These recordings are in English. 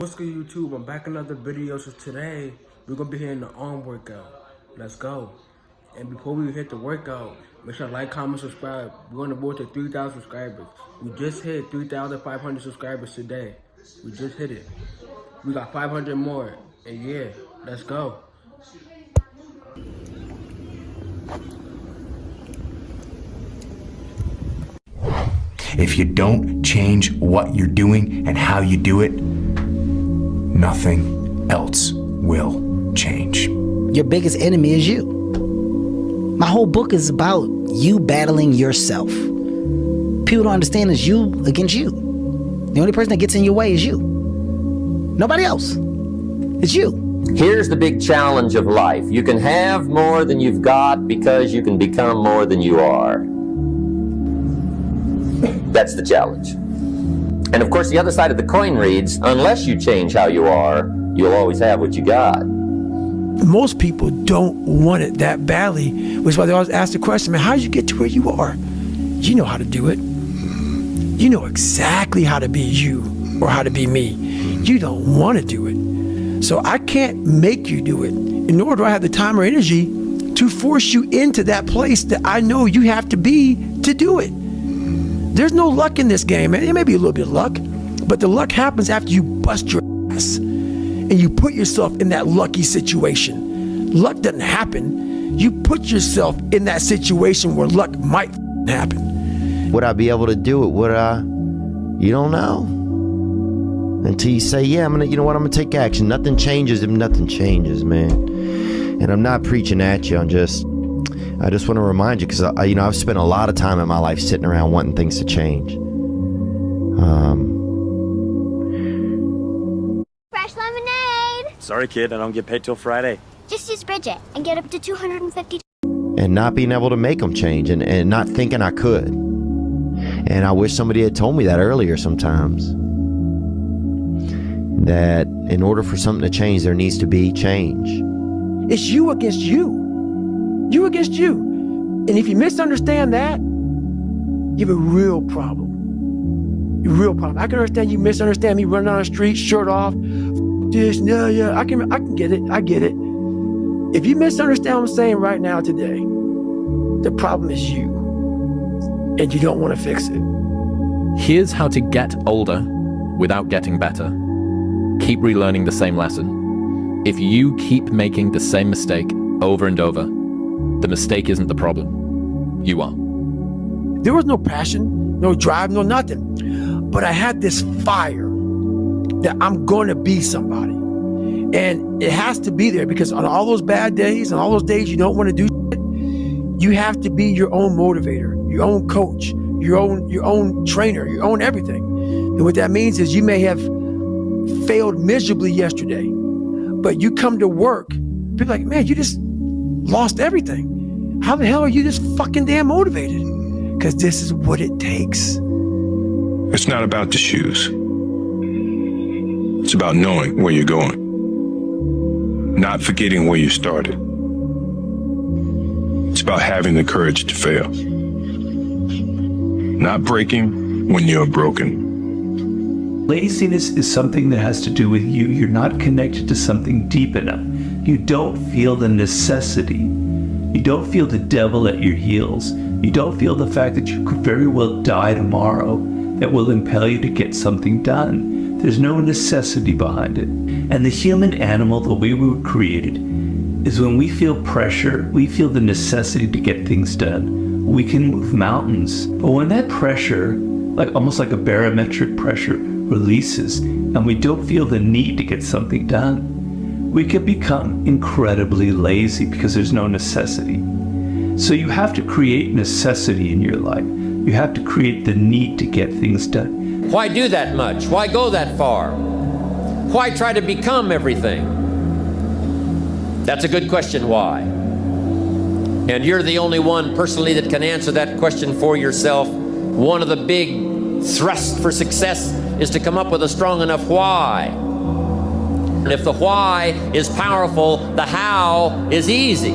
What's good, YouTube? I'm back in another video. So today we're gonna be hitting the arm workout. Let's go. And before we hit the workout, make sure to like, comment, subscribe. We're on the board to 3,000 subscribers. We just hit 3,500 subscribers today. We just hit it. We got 500 more. And yeah, let's go. If you don't change what you're doing and how you do it, nothing else will change. Your biggest enemy is you. My whole book is about you battling yourself. People don't understand it's you against you. The only person that gets in your way is you. Nobody else. It's you. Here's the big challenge of life. You can have more than you've got because you can become more than you are. That's the challenge. And of course, the other side of the coin reads, unless you change how you are, you'll always have what you got. Most people don't want it that badly, which is why they always ask the question, man, how did you get to where you are? You know how to do it. You know exactly how to be you or how to be me. You don't want to do it. So I can't make you do it, nor do I have the time or energy to force you into that place that I know you have to be to do it. There's no luck in this game, man. There may be a little bit of luck, but the luck happens after you bust your ass and you put yourself in that lucky situation. Luck doesn't happen. You put yourself in that situation where luck might happen. Would I be able to do it? Would I? You don't know. Until you say, yeah, you know what, I'm gonna take action. Nothing changes if nothing changes, man. And I'm not preaching at you. I just want to remind you, because I've spent a lot of time in my life sitting around wanting things to change. Fresh lemonade! Sorry, kid, I don't get paid till Friday. Just use Bridget and get up to 250. And not being able to make them change, and not thinking I could. And I wish somebody had told me that earlier sometimes. That in order for something to change, there needs to be change. It's you against you. You against you. And if you misunderstand that, you have a real problem. A real problem. I can understand you misunderstand me running down the street, shirt off, this, no, yeah, I can get it. I get it. If you misunderstand what I'm saying right now today, the problem is you. And you don't want to fix it. Here's how to get older without getting better. Keep relearning the same lesson. If you keep making the same mistake over and over, the mistake isn't the problem. You are. There was no passion, no drive, no nothing. But I had this fire that I'm going to be somebody. And it has to be there, because on all those bad days and all those days you don't want to do shit, you have to be your own motivator, your own coach, your own trainer, your own everything. And what that means is you may have failed miserably yesterday, but you come to work, people are like, man, you just lost everything. How the hell are you this fucking damn motivated? Because this is what it takes. It's not about the shoes. It's about knowing where you're going. Not forgetting where you started. It's about having the courage to fail. Not breaking when you're broken. Laziness is something that has to do with you. You're not connected to something deep enough. You don't feel the necessity. You don't feel the devil at your heels. You don't feel the fact that you could very well die tomorrow that will impel you to get something done. There's no necessity behind it. And the human animal, the way we were created, is when we feel pressure, we feel the necessity to get things done. We can move mountains. But when that pressure, almost like a barometric pressure, releases, and we don't feel the need to get something done, we can become incredibly lazy because there's no necessity. So you have to create necessity in your life. You have to create the need to get things done. Why do that much? Why go that far? Why try to become everything? That's a good question, why? And you're the only one personally that can answer that question for yourself. One of the big thrusts for success is to come up with a strong enough why. And if the why is powerful, the how is easy.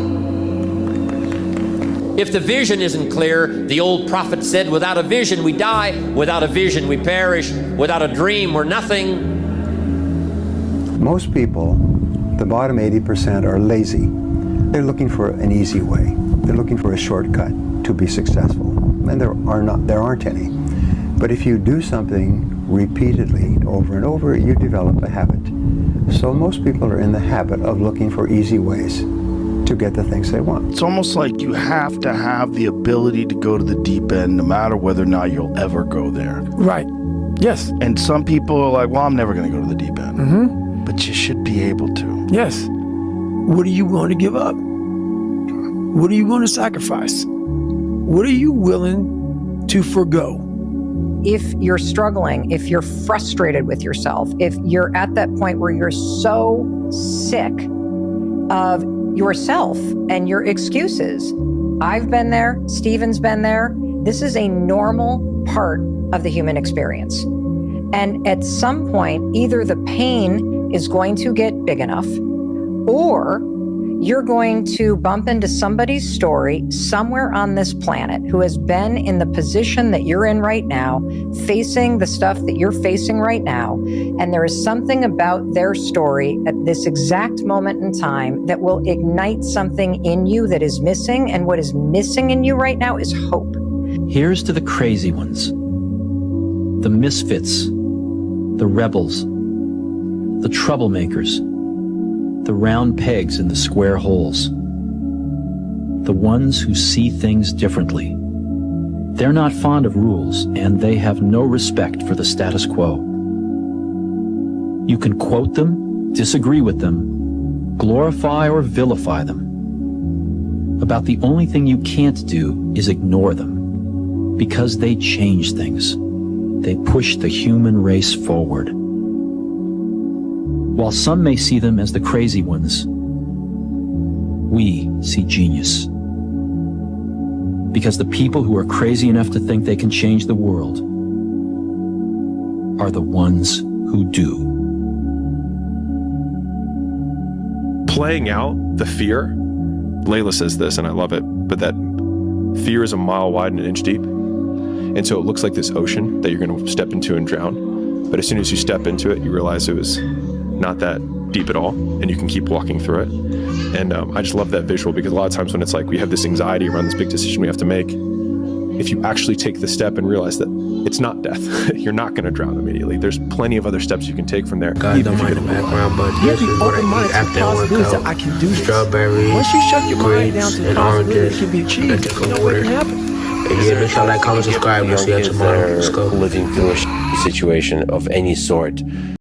If the vision isn't clear, the old prophet said, without a vision we die, without a vision we perish, without a dream we're nothing. Most people, the bottom 80%, are lazy. They're looking for an easy way. They're looking for a shortcut to be successful, and there aren't any. But if you do something repeatedly over and over, you develop a habit. So most people are in the habit of looking for easy ways to get the things they want. It's almost like you have to have the ability to go to the deep end no matter whether or not you'll ever go there. Right. Yes. And some people are like, well, I'm never going to go to the deep end. Mm-hmm. But you should be able to. Yes. What are you willing to give up? What are you willing to sacrifice? What are you willing to forgo? If you're struggling, if you're frustrated with yourself, if you're at that point where you're so sick of yourself and your excuses, I've been there, Stephen's been there. This is a normal part of the human experience. And at some point, either the pain is going to get big enough, or you're going to bump into somebody's story somewhere on this planet who has been in the position that you're in right now, facing the stuff that you're facing right now. And there is something about their story at this exact moment in time that will ignite something in you that is missing. And what is missing in you right now is hope. Here's to the crazy ones, the misfits, the rebels, the troublemakers, the round pegs in the square holes, the ones who see things differently. They're not fond of rules, and they have no respect for the status quo. You can quote them, disagree with them, glorify or vilify them. About the only thing you can't do is ignore them, because they change things. They push the human race forward. While some may see them as the crazy ones, we see genius. Because the people who are crazy enough to think they can change the world are the ones who do. Playing out the fear, Layla says this, and I love it, but that fear is a mile wide and an inch deep. And so it looks like this ocean that you're going to step into and drown. But as soon as you step into it, you realize it was not that deep at all, and you can keep walking through it. And I just love that visual, because a lot of times when it's like we have this anxiety around this big decision we have to make, if you actually take the step and realize that it's not death, you're not going to drown immediately. There's plenty of other steps you can take from there. God don't mind the background, but this is what I eat after I work out. I can do this. Strawberries, Once you shut your mind down grapes, to and possibility oranges. it can be achieved, you know what can happen. And yeah, make sure I like, comment, subscribe. We'll see you tomorrow. Let's go. Living through a situation of any sort.